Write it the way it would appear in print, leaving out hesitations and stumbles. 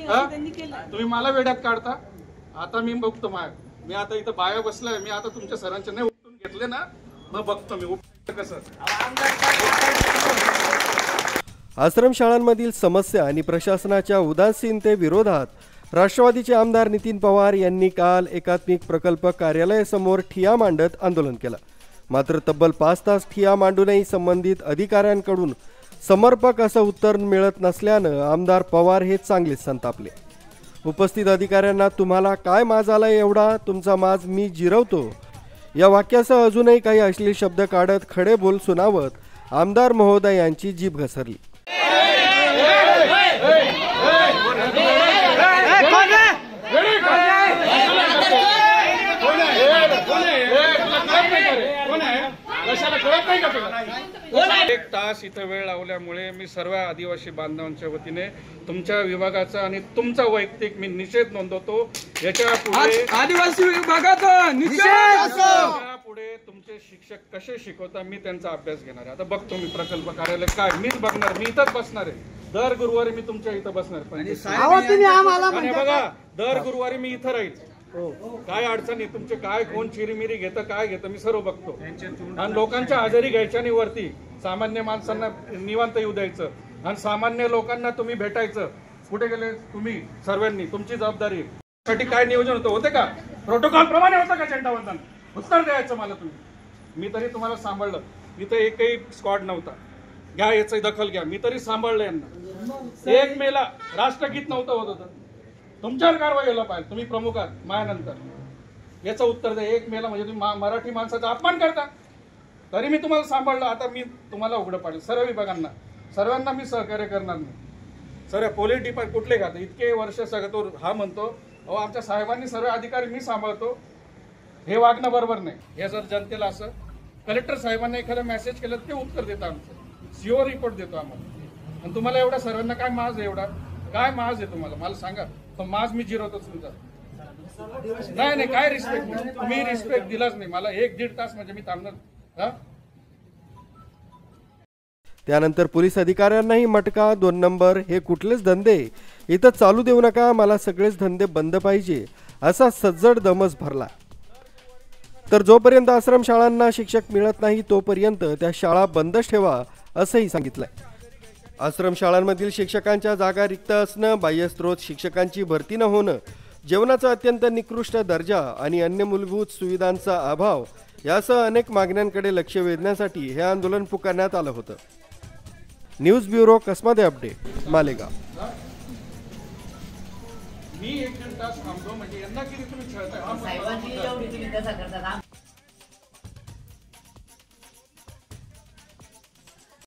तुम्ही मला वेड्यात काढता। आता मी बघतो मी आता इथं बाया बसलाय, मी आता तुमच्या सरांचे नाही उठून घेतले ना, मग बघतो मी कसं। आश्रमशाळांमधील समस्या आणि प्रशासनाच्या उदासीनतेविरोधात राष्ट्रवादीचे आमदार नितीन पवार यांनी काल एकात्मिक प्रकल्प कार्यालयासमोर ठिय्या मांडत आंदोलन केलं। मात्र तब्बल 5 तास ठिय्या मांडूनही संबंधित अधिकाऱ्यांकडून समर्पक असं उत्तर मिळत नसल्यानं आमदार पवार हे चांगलेच संतापले। उपस्थित अधिकाऱ्यांना तुम्हाला काय माज आलाय एवढा, तुमचा माज मी जिरवतो या वाक्यासह अजूनही काही अश्लील शब्द काढत खडे बोल सुनावत आमदार महोदय यांची जीभ घसरली। एक तास इथे वेळ लावल्यामुळे मी सर्व आदिवासी बांधवांच्या वतीने तुमच्या विभागाचा आणि तुमचा वैयक्तिक मी निषेध नोंदवतो। याच्या पुढे आदिवासी विभागाचा निषेध, पुढे तुमचे शिक्षक कसे शिकवता मी त्यांचा अभ्यास घेणार आहे। आता बघतो मी प्रकल्प कार्यालय काय, मीच बघणार, मी इथंच बसणार आहे। दर गुरुवारी मी तुमच्या इथं बसणार। बघा, दर गुरुवारी मी इथं राहील। काय अडचणी तुमचे, काय कोण चिरीमिरी घेतं, काय घेतं, मी सर्व बघतो। आणि लोकांच्या हजेरी घ्यायच्या आणि वरती सामान्य माणसांना निवांत येऊ द्यायचं आणि सामान्य लोकांना तुम्ही भेटायचं। कुठे गेले तुम्ही सर्वांनी, तुमची जबाबदारी साठी काय नियोजन होते का? प्रोटोकॉल प्रमाणे होतं का झेंडावंदन? उत्तर द्यायचं मला तुम्ही। मी तरी तुम्हाला सांभाळलं, इथं एकही स्क्वॉड नव्हता, घ्या याची दखल घ्या, मी तरी सांभाळलं यांना। 1 मेला राष्ट्रगीत नव्हतं होत होतं, तुमच्यावर कारवाई व्हायला पाहिजे, तुम्ही प्रमुख आहात माझ्यानंतर। याचं उत्तर द्या। 1 मेला म्हणजे तुम्ही मराठी माणसाचा अपमान करता, तरी मी तुम्हाला सांभाळलं। आता मी तुम्हाला उघडं पाडेल सर्व विभागांना, सर्वांना मी सहकार्य करणार नाही। सर्व पोलीस डिपार्टमेंट कुठले घात इतके वर्ष सगळं तो हा म्हणतो अहो आमच्या साहेबांनी सर्व अधिकारी मी सांभाळतो, हे वागणं बरोबर नाही। हे जर जनतेला असं कलेक्टर साहेबांना एखादा मेसेज केलं ते उत्तर देतं, आमचं सीओ रिपोर्ट देतो आम्हाला। आणि तुम्हाला एवढा सर्वांना काय माज आहे, एवढा काय माज आहे तुम्हाला, मला सांगा। तो माज मी जिरवतो तुमचा। नाही काय रिस्पेक्ट नाही, तुम्ही रिस्पेक्ट दिलाच नाही मला। 1-1.5 तास म्हणजे मी थांबणार। त्यानंतर पोलीस अधिकाऱ्यांनाही मटका, 2 नंबर हे कुठलेच धंदे इथं चालू देऊ नका, मला सगळेच धंदे बंद पाहिजे असा सज्जड दमस भरला। तर जोपर्यंत आश्रमशाळांना शिक्षक मिळत नाही तोपर्यंत त्या शाळा बंदच ठेवा असंही सांगितलंय। आश्रमशाळांमधील शिक्षकांच्या जागा रिक्त असणं, बाह्यस्त्रोत शिक्षकांची भरती न होणं, जेवणाचा अत्यंत निकृष्ट दर्जा आणि अन्य मूलभूत सुविधांचा अभाव यासह अनेक मागण्यांकडे लक्ष वेधण्यासाठी हे आंदोलन पुकारण्यात आलं होतं। News bureau Kasmade update, Malegaon. मी 1-1.5 तास थांबतो म्हणजे यांना किती तुम्ही छळताय?